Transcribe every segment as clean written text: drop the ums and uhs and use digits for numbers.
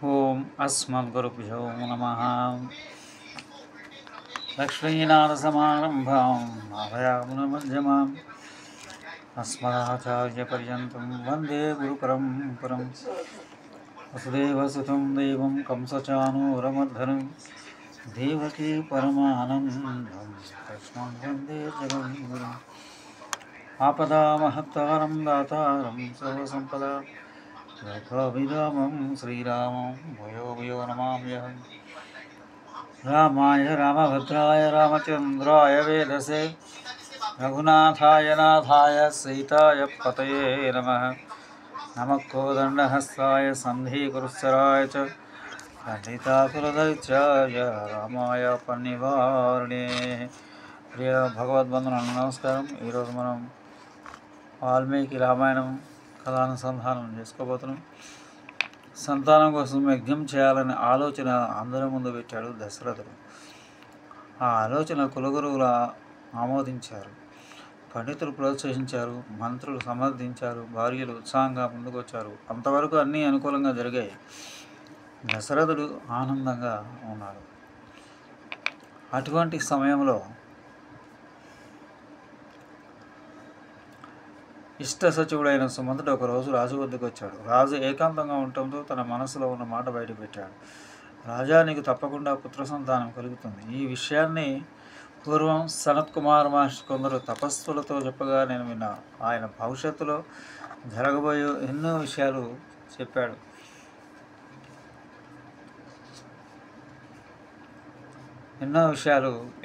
ఓం అస్మద్గురుభ్యో నమః. లక్ష్మీనాథసమారంభాం నాథయామునమధ్యమాం అస్మదాచార్యపర్యంతం వందే గురుపరంపరం. వసుదేవసుతం దేవం కంసచానూరమర్ధనం దేవకీ పరమానందం కృష్ణం వందే జగద్గురుం. ఆపదామహత్తారం దాతారం సర్వసంపదా లోకాభిరామం శ్రీరామం భూయో భూయో నమామ్యహం. రామాయ రామభద్రాయ రామచంద్రాయ వేదసే రఘునాథాయ నాథాయ సీతాయ పతయే నమః. నమః కోదండహస్తాయ సంధీకృత్సరాయ చ పండితాకులదైత్యాయ రామాయ పన్నివారిణే. ప్రియ భగవద్బంధువులకు నమస్కారం. ఈరోజు మనం వాల్మీకి రామాయణం కథానుసంధానం చేసుకోబోతున్నాం. సంతానం కోసం యజ్ఞం చేయాలనే ఆలోచన అందరి ముందు పెట్టాడు దశరథుడు. ఆ ఆలోచన కులగురువులు ఆమోదించారు, పండితులు ప్రోత్సహించారు, మంత్రులు సమర్థించారు, భార్యలు ఉత్సాహంగా ముందుకొచ్చారు. అంతవరకు అన్నీ అనుకూలంగా జరిగాయి. దశరథుడు ఆనందంగా ఉన్నాడు. అటువంటి సమయంలో ఇష్ట సచివుడైన సుమంతుడు ఒకరోజు రాజు వద్దకు వచ్చాడు. రాజు ఏకాంతంగా ఉండటంతో తన మనసులో ఉన్న మాట బయటపెట్టాడు. రాజా, నీకు తప్పకుండా పుత్ర సంతానం కలుగుతుంది. ఈ విషయాన్ని పూర్వం సనత్ కుమార్ మహర్షి కొందరు తపస్సులతో చెప్పగా నేను విన్నాను. ఆయన భవిష్యత్తులో జరగబోయే ఎన్నో విషయాలు చెప్పాడు.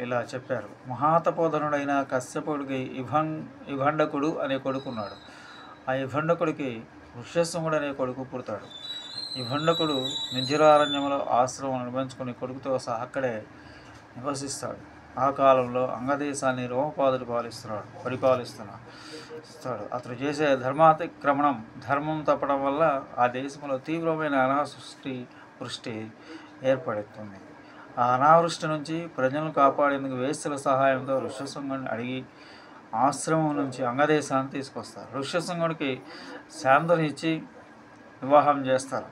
ఇలా చెప్పారు. మహాతపోధనుడైన కశ్యపుడికి ఇభండకుడు అనే కొడుకున్నాడు. ఆ ఇభండకుడికి ఋష్యశృంగుడు అనే కొడుకు పుడతాడు. ఇభండకుడు నిర్జరారణ్యంలో ఆశ్రమం నిర్మించుకుని కొడుకుతో సహా అక్కడే నివసిస్తాడు. ఆ కాలంలో అంగదేశాన్ని రోమపాదుడు పరిపాలిస్తున్నాడు. అతడు చేసే ధర్మాతిక్రమణం, ధర్మం తప్పడం వల్ల ఆ దేశంలో తీవ్రమైన వృష్టి ఏర్పడుతుంది. ఆ అనావృష్టి నుంచి ప్రజలను కాపాడేందుకు వేశ్యల సహాయంతో ఋష్యశృంగుడిని అడిగి ఆశ్రమం నుంచి అంగదేశాన్ని తీసుకొస్తారు. ఋష్యశృంగుడికి శాంతని ఇచ్చి వివాహం చేస్తారు.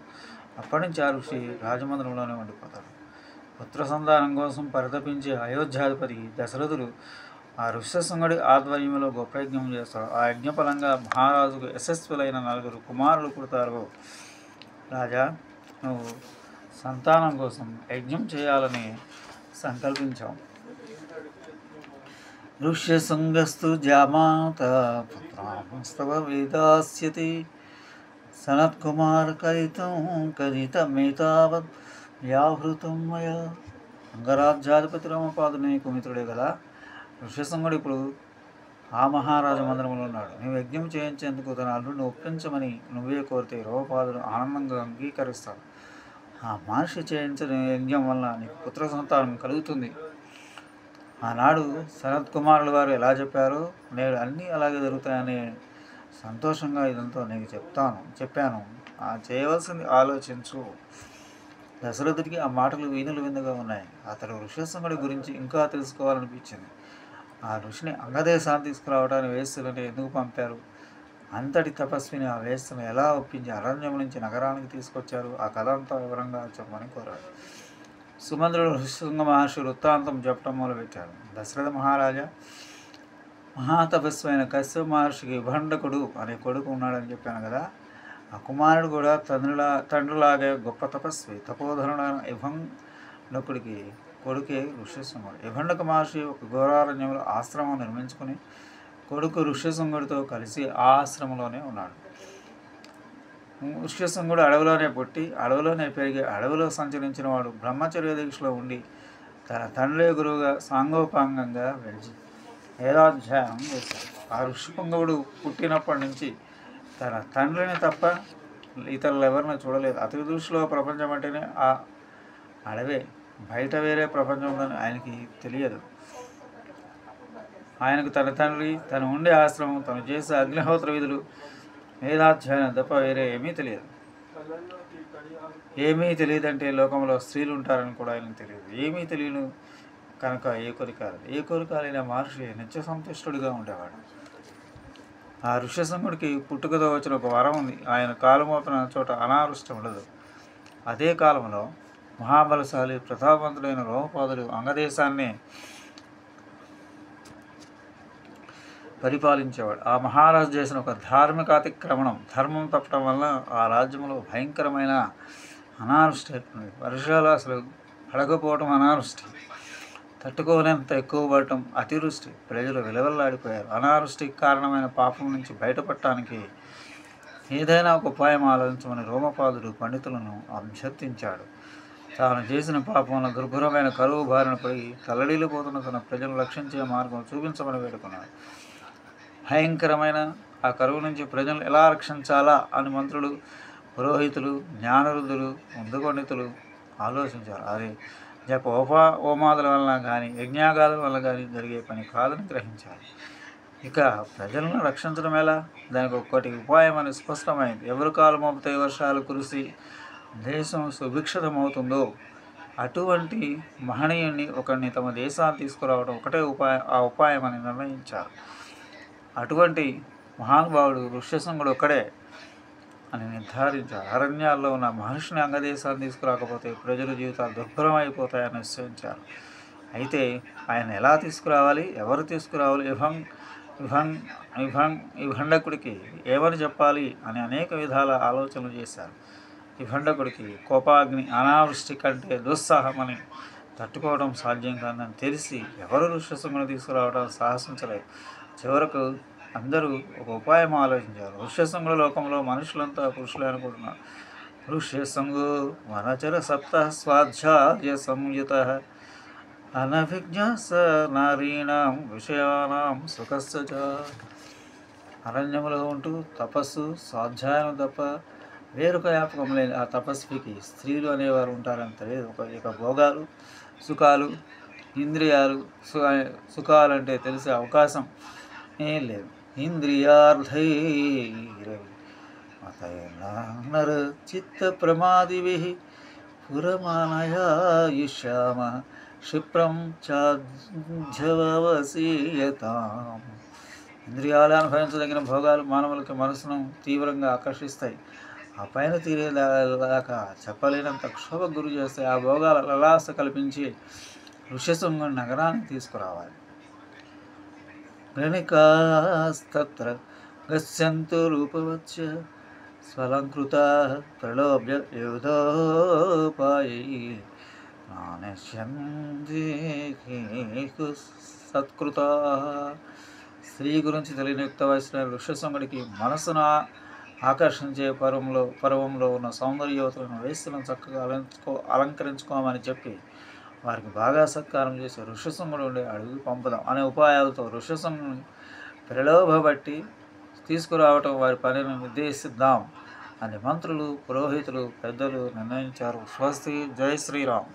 అప్పటి నుంచి ఆ ఋషి రాజమందిరంలోనే ఉండిపోతాడు. పుత్ర సంతానం కోసం పరితపించే అయోధ్యాధిపతి దశరథుడు ఆ ఋష్యశృంగుడి ఆధ్వర్యంలో గొప్ప యజ్ఞం చేస్తాడు. ఆ యజ్ఞఫలంగా మహారాజుకు యశస్వులైన 4 కుమారులు పుడతారు. రాజా, నువ్వు సంతానం కోసం యజ్ఞం చేయాలని సంకల్పించాం. ఋష్యశృంగస్తు జామాత పుత్రాంస్తవ వేదాస్యతి సనత్కుమారకైతం కదితమేతావత్ వ్యాహృతం మయా. అంగరాజ్యాధిపతి రోమపాదుడు నీకు మిత్రుడే కదా. ఋష్యశృంగుడు ఇప్పుడు ఆ మహారాజు మందిరంలో ఉన్నాడు. నువ్వు యజ్ఞం చేయించేందుకు తన అల్లుడిని ఒప్పించమని నువ్వే కోరితే రోమపాదుడు ఆనందంగా అంగీకరిస్తాడు. ఆ మహర్షి చేయించిన యజ్ఞం వల్ల నీకు పుత్ర సంతానం కలుగుతుంది. ఆనాడు సనత్ కుమారుల వారు ఎలా చెప్పారో నేడు అన్నీ అలాగే జరుగుతాయని సంతోషంగా ఇదంతా నీకు చెప్పాను. చేయవలసింది ఆలోచించు. దశరథుడికి ఆ మాటలు వీణులు విందుగా ఉన్నాయి. అతడు ఋష్యశృంగుడి గురించి ఇంకా తెలుసుకోవాలనిపించింది. ఆ ఋషిని అంగదేశాన్ని తీసుకురావడానికి వేశ్యలని ఎందుకు పంపారు? అంతటి తపస్విని ఆ వేశ్యను ఎలా ఒప్పించి అరణ్యం నుంచి నగరానికి తీసుకొచ్చారు? ఆ కథ అంతా వివరంగా చెప్పమని కోరాడు. సుమంత్రుడు ఋష్యశృంగ మహర్షి వృత్తాంతం చెప్పడం మొదలుపెట్టాడు. దశరథ మహారాజా, మహాతపస్వి అయిన కశ్యప మహర్షికి ఇభండకుడు అనే కొడుకు ఉన్నాడని చెప్పాను కదా. ఆ కుమారుడు కూడా తండ్రిలాగే గొప్ప తపస్వి. తపోధనుడైన ఇభండకుడికి కొడుకే ఋష్యశృంగుడు. ఇభండక మహర్షి ఒక ఘోరారణ్యంలో ఆశ్రమం నిర్మించుకుని కొడుకు ఋష్యశృంగుడితో కలిసి ఆ ఆశ్రమంలోనే ఉన్నాడు. ఋష్యశృంగుడు అడవిలోనే పుట్టి అడవిలోనే పెరిగి అడవిలో సంచరించిన వాడు బ్రహ్మచర్య దీక్షలో ఉండి తన తండ్రి గురువుగా సాంగోపాంగంగా వేదాధ్యాయనం చేశాడు. ఆ ఋష్యశృంగుడు పుట్టినప్పటి నుంచి తన తండ్రిని తప్ప ఇతరులు ఎవరిని చూడలేదు. అతని దృష్టిలో ప్రపంచం అంటేనే ఆ అడవే, బయట వేరే ప్రపంచం ఉందని ఆయనకి తెలియదు. ఆయనకు తన తండ్రి, తను ఉండే ఆశ్రమం, తను చేసే అగ్నిహోత్ర విధులు, వేదాధ్యాయనం తప్ప వేరే ఏమీ తెలియదు. ఏమీ తెలియదంటే లోకంలో స్త్రీలు ఉంటారని కూడా ఆయనకు తెలియదు. ఏమీ తెలియను కనుక ఏ కోరికాలైన మహర్షి నిత్య సంతుష్టుడిగా ఉండేవాడు. ఆ ఋష్యశృంగుడికి పుట్టుకతో వచ్చిన ఒక వరం ఉంది. ఆయన కాలు మోపిన చోట అనావృష్టి ఉండదు. అదే కాలంలో మహాబలశాలి ప్రతాపవంతుడైన రోమపాదుడు అంగదేశాన్ని పరిపాలించేవాడు. ఆ మహారాజు చేసిన ఒక ధార్మిక అతిక్రమణం, ధర్మం తప్పడం వల్ల ఆ రాజ్యంలో భయంకరమైన అనావృష్టి ఏర్పడింది. వర్షాలు అసలు పడకపోవడం అనావృష్టి, తట్టుకోలేంత ఎక్కువ పడటం అతివృష్టి. ప్రజలు విలవల్లాడిపోయారు. అనావృష్టికి కారణమైన పాపం నుంచి బయటపడటానికి ఏదైనా ఒక ఉపాయం ఆలోచించమని రోమపాదుడు పండితులను అభ్యర్థించాడు. తాను చేసిన పాపంలో దుర్భరమైన కరువు బారిన పడి తల్లడిల్లిపోతున్న తన ప్రజలను రక్షించే మార్గం చూపించమని వేడుకున్నాడు. భయంకరమైన ఆ కరువు నుంచి ప్రజలు ఎలా రక్షించాలా అని మంత్రులు, పురోహితులు, జ్ఞానరుద్ధులు, ముందుకొండితులు ఆలోచించారు. అది జప హోమాదుల వలన కానీ యజ్ఞాగాదుల వల్ల కానీ జరిగే పని కాదని గ్రహించారు. ఇక ప్రజలను రక్షించడం ఎలా? దానికి ఒక్కటి ఉపాయం అని స్పష్టమైంది. ఎవరి కాలు మోపితే వర్షాలు కురిసి దేశం సుభిక్షితమవుతుందో అటువంటి మహనీయుణ్ణి ఒకరిని తమ దేశాన్ని తీసుకురావడం ఒకటే ఆ ఉపాయం అని నిర్ణయించారు. అటువంటి మహానుభావుడు ఋష్యశృంగుడు ఒక్కడే అని నిర్ధారించారు. అరణ్యాల్లో ఉన్న మహర్షిని అంగదేశాన్ని తీసుకురాకపోతే ప్రజల జీవితాలు దుర్భరం అయిపోతాయని నిశ్చయించారు. అయితే ఆయన ఎలా తీసుకురావాలి, ఎవరు తీసుకురావాలి, విభండకుడికి ఏమని చెప్పాలి అని అనేక విధాల ఆలోచనలు చేశారు. విభండకుడికి కోపాగ్ని అనావృష్టి కంటే దుస్సాహమని తట్టుకోవడం సాధ్యం కాదని తెలిసి ఎవరు ఋష్యశృంగుని తీసుకురావడం సాహసించలేదు. చివరకు అందరూ ఒక ఉపాయం ఆలోచించారు. ఋష్యశృంగుల లోకంలో మనుషులంతా పురుషులే అనుకుంటున్నారు. ఋష్యశృంగు వనచర సప్త స్వాధ్యాయ సంయుత అనభిజ్ఞ స నారీణాం విషయానాం సుఖస్య చ. అరణ్యములో ఉంటూ తపస్సు, స్వాధ్యాయం తప్ప వేరొక వ్యాపకం లేని ఆ తపస్వికి స్త్రీలు అనేవారు ఉంటారని తెలియదు. ఇక భోగాలు, సుఖాలు, ఇంద్రియాలు, సుఖాలంటే తెలిసే అవకాశం ఏం లేదు. ఇంద్రియార్థైరవిమతైర్నర చిత్త ప్రమాదిభి పురమానయాయుష్యామ క్షిప్రం చాధ్యవసీయతాం. ఇంద్రియాలు అనుభవించదగిన భోగాలు మానవులకి మనసును తీవ్రంగా ఆకర్షిస్తాయి. ఆ పైన తీరేదాకా చెప్పలేనంత క్షోభ గురి చేస్తే ఆ భోగాల లలాస కల్పించి ఋష్యశృంగుని నగరానికి తీసుకురావాలి. గణికాస్తత్ర గచ్చంతు రూపవచ్చ స్వలంకృతా ప్రలోభ్య యోధోపాయై నానశ్యంతి సత్కృతా. స్త్రీ గురించి తెలియని యుక్త వయసులో ఋష్యశృంగుడికి మనసును ఆకర్షించే పర్వంలో ఉన్న సౌందర్యవతులను వేస్తులను చక్కగా అలంకరించుకోమని చెప్పి వారికి బాగా సత్కారం చేసి ఋష్యశృంగుడు ఉండే అడుగు పంపుదాం అనే ఉపాయాలతో ఋష్యశృంగుని ప్రలోభబట్టి తీసుకురావటం వారి పనిని నిర్దేశిద్దాం అని మంత్రులు, పురోహితులు, పెద్దలు నిర్ణయించారు. స్వస్తి. జై శ్రీరామ్.